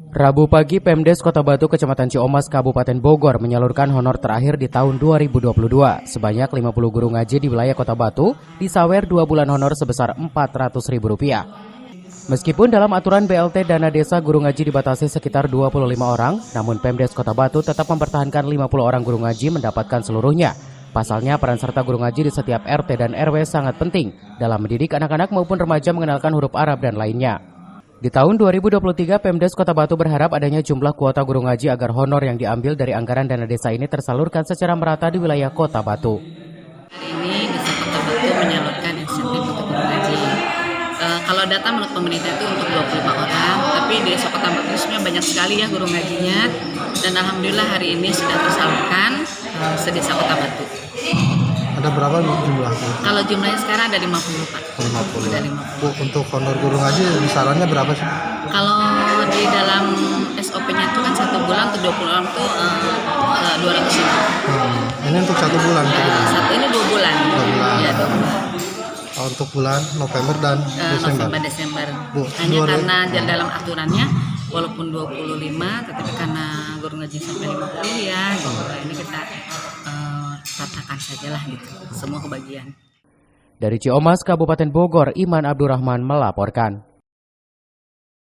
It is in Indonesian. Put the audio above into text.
Rabu pagi, Pemdes Kota Batu, Kecamatan Ciomas, Kabupaten Bogor menyalurkan honor terakhir di tahun 2022. Sebanyak 50 guru ngaji di wilayah Kota Batu disawer 2 bulan honor sebesar Rp400.000. Meskipun dalam aturan BLT dana desa guru ngaji dibatasi sekitar 25 orang, namun Pemdes Kota Batu tetap mempertahankan 50 orang guru ngaji mendapatkan seluruhnya. Pasalnya, peran serta guru ngaji di setiap RT dan RW sangat penting dalam mendidik anak-anak maupun remaja mengenalkan huruf Arab dan lainnya. Di tahun 2023, Pemdes Kota Batu berharap adanya jumlah kuota guru ngaji agar honor yang diambil dari anggaran dana desa ini tersalurkan secara merata di wilayah Kota Batu. Hari ini Desa Kota Batu menyalurkan insentif untuk guru ngaji. Kalau data menurut pemerintah itu untuk 25 orang, tapi di Desa Kota Batu sebenarnya banyak sekali ya guru ngajinya. Dan alhamdulillah hari ini sudah tersalurkan se-Desa Kota Batu. Ada berapa jumlahnya? Kalau jumlahnya sekarang ada 50 Pak. 50. Ada 50. Bu, untuk honor guru ngaji besarannya berapa sih? Kalau di dalam SOP-nya itu kan 1 bulan untuk 20 orang itu 200 ribu. Ini untuk 1 bulan. Ini 2 bulan. 2 bulan. Ya, 2 bulan. Untuk bulan November dan Desember. Desember. Bu, Hanya karena dalam aturannya walaupun 25, tetapi karena guru ngaji sampai 50 ya, ini kita ratakan sajalah gitu, semua kebagian. Dari Ciomas, Kabupaten Bogor, Iman Abdurrahman melaporkan.